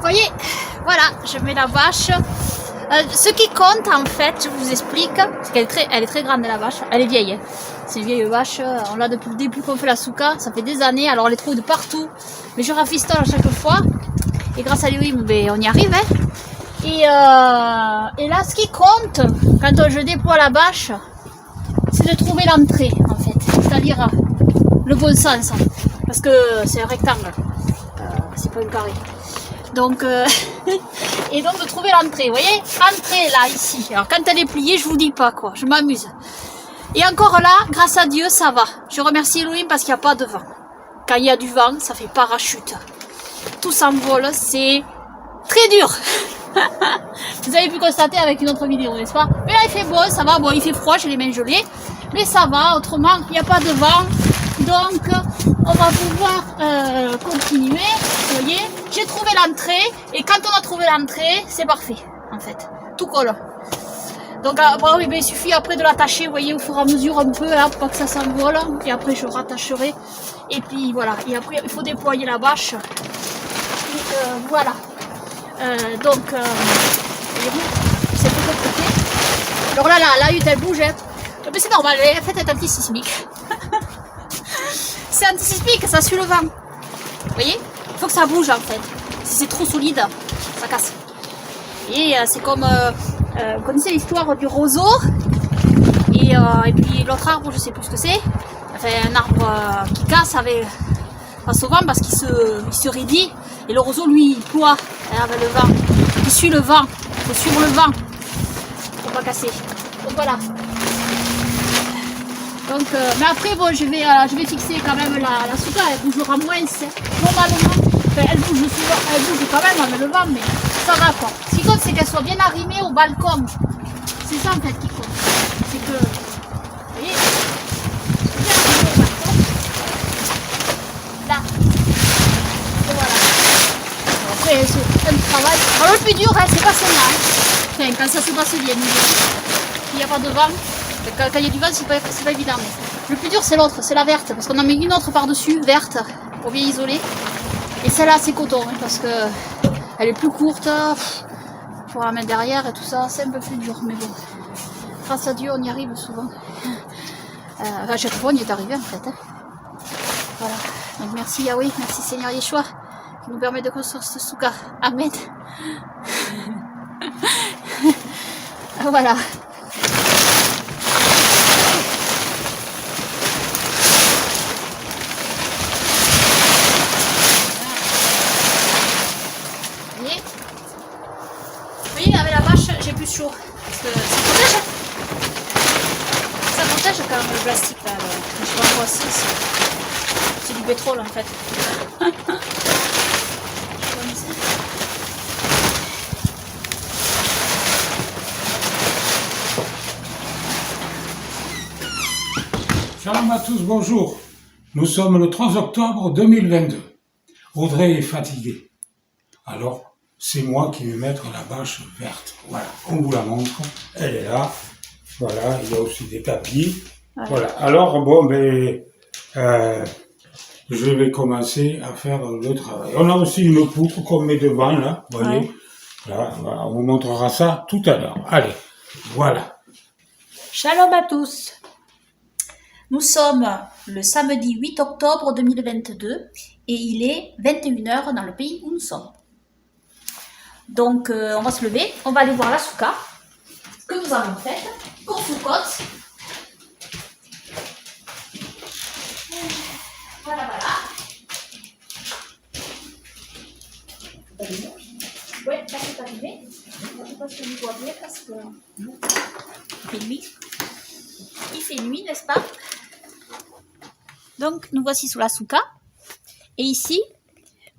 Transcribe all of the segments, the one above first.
Voyez, voilà, je mets la vache. Ce qui compte en fait, je vous explique, c'est qu'elle est très grande la vache, elle est vieille. Hein. C'est une vieille vache, on l'a depuis le début qu'on fait la souka, ça fait des années, alors on les trouve de partout. Mais je rafistole à chaque fois, et grâce à lui, ben, on y arrive. Hein. Et là, ce qui compte, quand je déploie la vache, c'est de trouver l'entrée en fait, c'est-à-dire le bon sens, parce que c'est un rectangle, c'est pas un carré. Donc, et donc de trouver l'entrée, vous voyez, entrée là, ici. Alors quand elle est pliée, je vous dis pas quoi, je m'amuse. Et encore là, grâce à Dieu, ça va. Je remercie Elohim parce qu'il n'y a pas de vent. Quand il y a du vent, ça fait parachute. Tout s'envole, c'est très dur. Vous avez pu constater avec une autre vidéo, n'est-ce pas? Mais là, il fait beau, ça va. Bon, il fait froid, j'ai les mains gelées. Mais ça va, autrement, il n'y a pas de vent. Donc, on va pouvoir continuer. Vous voyez, j'ai trouvé l'entrée. Et quand on a trouvé l'entrée, c'est parfait, en fait. Tout colle. Donc, après, il suffit après de l'attacher, vous voyez, au fur et à mesure un peu, hein, pour pas que ça s'envole. Et après, je rattacherai. Et puis, voilà. Et après, il faut déployer la bâche. Et, voilà. Donc, c'est tout côté. Alors là, la hutte, elle bouge. Hein. Mais c'est normal, en fait, elle est anti-sismique. C'est anti-sismique, ça suit le vent. Vous voyez? Il faut que ça bouge, en fait. Si c'est trop solide, ça casse. Et c'est comme... vous connaissez l'histoire du roseau. Et puis l'autre arbre, je sais plus ce que c'est. Enfin, un arbre qui casse avec... Pas souvent parce qu'il se raidit. Et le roseau, lui, il ploie avec le vent. Il suit le vent. Il faut suivre le vent. Pour pas casser. Donc voilà. Donc, mais après, bon, je vais fixer quand même la souka. Elle bougera moins. Normalement, enfin, elle bouge quand même avec le vent, mais ça va quoi. Ce qui compte, c'est qu'elle soit bien arrimée au balcon. C'est ça en fait qui compte. C'est que, vous voyez, bien arrimée au balcon. Là. Et voilà. Après, c'est un travail. Alors, le plus dur, hein, c'est pas celle-là. Enfin, quand ça se passe bien, il n'y a pas de vent. Quand il y a du vent, c'est pas évident. Mais le plus dur, c'est l'autre, c'est la verte. Parce qu'on en met une autre par-dessus, verte, pour bien isoler. Et celle-là, c'est coton, hein, parce que elle est plus courte. Pour la mettre derrière et tout ça, c'est un peu plus dur. Mais bon, grâce à Dieu, on y arrive souvent. À chaque fois, on y est arrivé en fait. Hein. Voilà. Donc merci Yahweh, merci Seigneur Yeshua, qui nous permet de construire ce souka. Amen. Voilà. Vous voyez, avec la vache, j'ai plus chaud. Parce que ça protège. Ça protège quand même le plastique là. Je sais pas quoi c'est du pétrole en fait. Shalom à tous, bonjour. Nous sommes le 3 octobre 2022. Audrey est fatiguée. Alors, c'est moi qui vais mettre la bâche verte. Voilà, on vous la montre. Elle est là. Voilà, il y a aussi des tapis. Ouais. Voilà. Alors, bon, ben, je vais commencer à faire le travail. On a aussi une poutre qu'on met devant, là. Vous voyez. Ouais. Là, voilà, on vous montrera ça tout à l'heure. Allez, voilà. Shalom à tous. Nous sommes le samedi 8 octobre 2022 et il est 21h dans le pays où nous sommes. Donc on va se lever, on va aller voir la souka que nous avons faite pour Soukot. Voilà, voilà. Ouais, là c'est allumé. Je ne sais pas si on voit bien parce que il fait nuit. Il fait nuit, n'est-ce pas? Donc nous voici sous la souka. Et ici,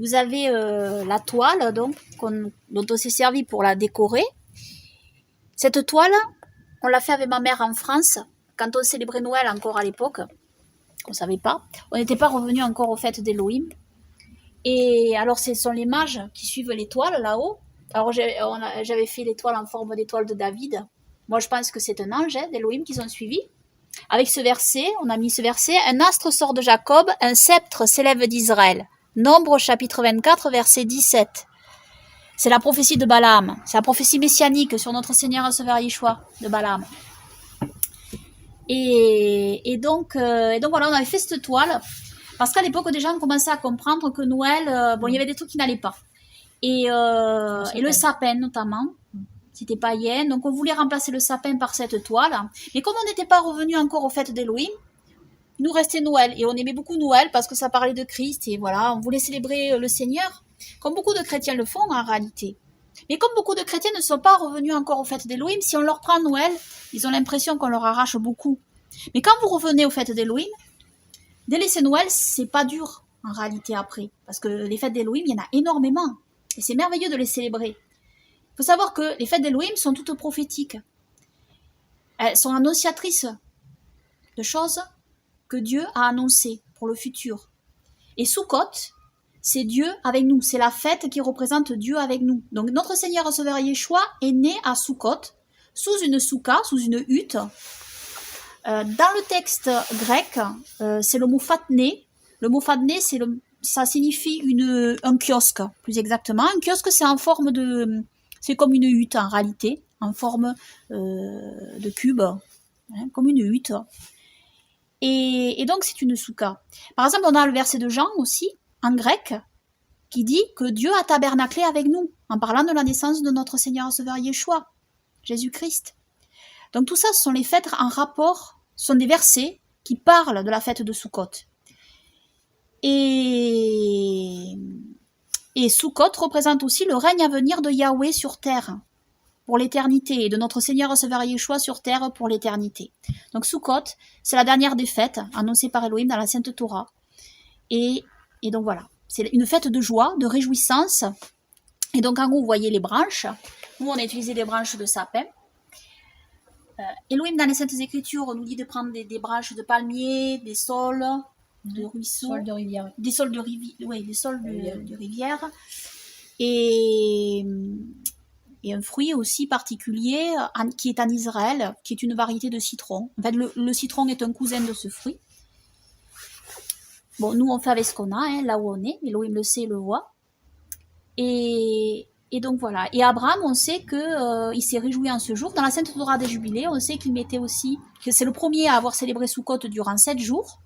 vous avez la toile donc, dont on s'est servi pour la décorer. Cette toile, on l'a fait avec ma mère en France, quand on célébrait Noël encore à l'époque. On ne savait pas. On n'était pas revenu encore aux fêtes d'Elohim. Et alors, ce sont les mages qui suivent l'étoile là-haut. Alors, j'avais fait l'étoile en forme d'étoile de David. Moi, je pense que c'est un ange d'Elohim qu'ils ont suivi. Avec ce verset, on a mis ce verset. Un astre sort de Jacob, un sceptre s'élève d'Israël. Nombre chapitre 24, verset 17. C'est la prophétie de Balaam. C'est la prophétie messianique sur notre Seigneur et Sauveur Yeshua de Balaam. Et donc voilà, on avait fait cette toile parce qu'à l'époque, des gens commençaient à comprendre que Noël, il y avait des trucs qui n'allaient pas. Et le sapin notamment, c'était païen. Donc on voulait remplacer le sapin par cette toile. Mais comme on n'était pas revenu encore aux fêtes d'Élohim, il nous restait Noël. Et on aimait beaucoup Noël parce que ça parlait de Christ. Et voilà, on voulait célébrer le Seigneur, comme beaucoup de chrétiens le font en réalité. Mais comme beaucoup de chrétiens ne sont pas revenus encore aux fêtes d'Élohim, si on leur prend Noël, ils ont l'impression qu'on leur arrache beaucoup. Mais quand vous revenez aux fêtes d'Élohim, délaisser Noël, c'est pas dur en réalité après. Parce que les fêtes d'Élohim, il y en a énormément. Et c'est merveilleux de les célébrer. Il faut savoir que les fêtes d'Élohim sont toutes prophétiques. Elles sont annonciatrices de choses que Dieu a annoncées pour le futur. Et Sukkot, c'est Dieu avec nous. C'est la fête qui représente Dieu avec nous. Donc notre Seigneur et Sauveur Yeshua est né à Sukkot, sous une souka, sous une hutte. Dans le texte grec, c'est le mot fatné. Le mot fatné, ça signifie un kiosque, plus exactement. Un kiosque, c'est en forme de... C'est comme une hutte en réalité, en forme de cube, hein, comme une hutte. Et donc c'est une souka. Par exemple, on a le verset de Jean aussi, en grec, qui dit que Dieu a tabernaclé avec nous, en parlant de la naissance de notre Seigneur et Sauveur Yeshua, Jésus-Christ. Donc tout ça, ce sont les fêtes en rapport, ce sont des versets qui parlent de la fête de Sukkot. Et Sukkot représente aussi le règne à venir de Yahweh sur terre, pour l'éternité, et de notre Seigneur et Sauveur Yeshua sur terre pour l'éternité. Donc Sukkot, c'est la dernière des fêtes annoncée par Elohim dans la Sainte Torah. Et donc voilà, c'est une fête de joie, de réjouissance. Et donc en haut, vous voyez les branches. Nous, on a utilisé des branches de sapin. Elohim, dans les Saintes Écritures, nous dit de prendre des branches de palmier, des saules, de ruisseaux, des saules de rivière, oui, des saules de rivière, et un fruit aussi particulier qui est en Israël, qui est une variété de citron. En fait, le citron est un cousin de ce fruit. Bon, nous on fait avec ce qu'on a, hein, là où on est, Elohim le sait, le voit. Et donc voilà. Et Abraham, on sait que il s'est réjoui en ce jour. Dans la Sainte Torah des Jubilés, on sait qu'il mettait aussi, que c'est le premier à avoir célébré Sukkot durant 7 jours.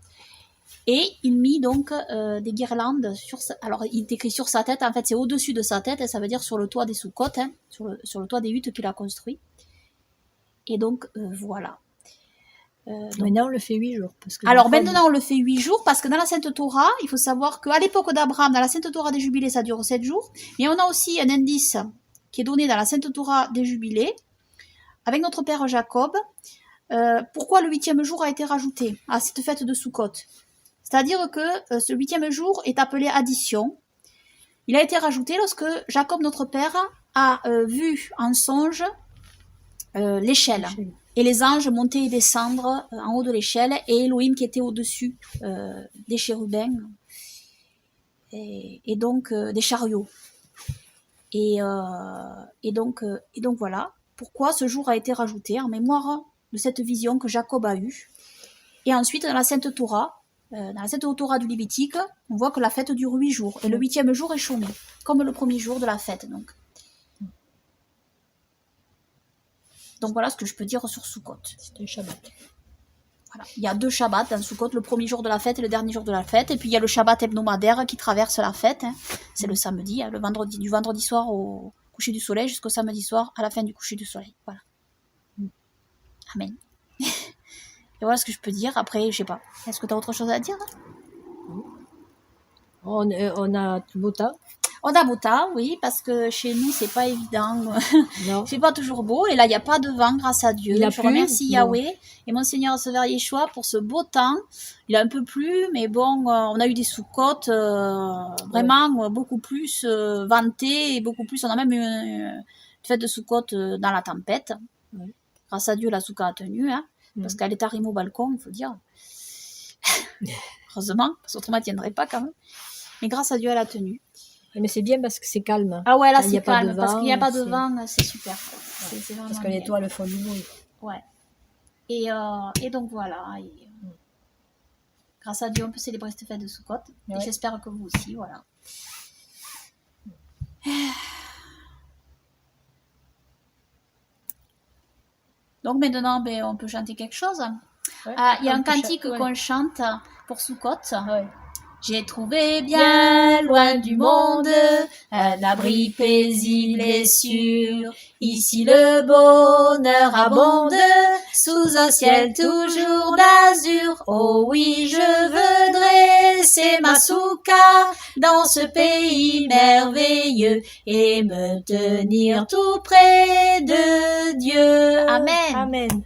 Et il mit donc des guirlandes sur alors il est écrit sur sa tête, en fait c'est au-dessus de sa tête, et ça veut dire sur le toit des Sukkot, hein, sur le toit des huttes qu'il a construit. Et donc voilà. Maintenant on le fait 8 jours. Alors maintenant on le fait 8 jours parce que dans la Sainte Torah, il faut savoir qu'à l'époque d'Abraham, dans la Sainte Torah des Jubilés, ça dure 7 jours. Mais on a aussi un indice qui est donné dans la Sainte Torah des Jubilés, avec notre père Jacob, pourquoi le 8e jour a été rajouté à cette fête de Sukkot. C'est-à-dire que ce 8e jour est appelé addition. Il a été rajouté lorsque Jacob, notre père, a vu en songe l'échelle. Et les anges monter et descendre en haut de l'échelle, et Elohim qui était au-dessus des chérubins, et donc des chariots. Et donc voilà pourquoi ce jour a été rajouté en mémoire de cette vision que Jacob a eue. Et ensuite, dans la Sainte Torah, du Lévitique, on voit que la fête dure 8 jours. Et le 8e jour est chômé, comme le premier jour de la fête. Donc voilà ce que je peux dire sur Sukkot. C'est un Shabbat. Voilà. Il y a 2 Shabbats dans Sukkot, le premier jour de la fête et le dernier jour de la fête. Et puis il y a le Shabbat hebdomadaire qui traverse la fête. Hein. C'est le samedi, hein, du vendredi soir au coucher du soleil jusqu'au samedi soir à la fin du coucher du soleil. Voilà. Amen. Et voilà ce que je peux dire. Après, je sais pas. Est-ce que tu as autre chose à dire? On a Bota. On a Bota, oui, parce que chez nous, c'est pas évident. Non. C'est pas toujours beau. Et là, il n'y a pas de vent, grâce à Dieu. Je remercie Yahweh et mon Seigneur Sauveur Yeshua pour ce beau temps. Il a un peu plu, mais bon, on a eu des Sukkot vraiment beaucoup plus vantés et beaucoup plus. On a même eu une fête de Sukkot dans la tempête. Ouais. Grâce à Dieu, la Souka a tenu, hein, parce qu'elle est arrimée au balcon, il faut dire. Heureusement, parce qu'autrement, elle ne tiendrait pas quand même. Mais grâce à Dieu, elle a tenu. Mais c'est bien parce que c'est calme. Ah ouais, là, c'est calme. Parce qu'il n'y a pas de vent, c'est super. Ouais. C'est parce que les toiles font du bruit. Ouais. Et donc voilà. grâce à Dieu, on peut célébrer cette fête de Sukkot. Et j'espère que vous aussi, voilà. Donc maintenant, ben, on peut chanter quelque chose. Il y a un cantique qu'on chante pour Sukkot. J'ai trouvé bien loin du monde un abri paisible et sûr. Ici le bonheur abonde sous un ciel toujours d'azur. Oh oui, je veux dresser ma souka dans ce pays merveilleux et me tenir tout près de Dieu. Amen. Amen.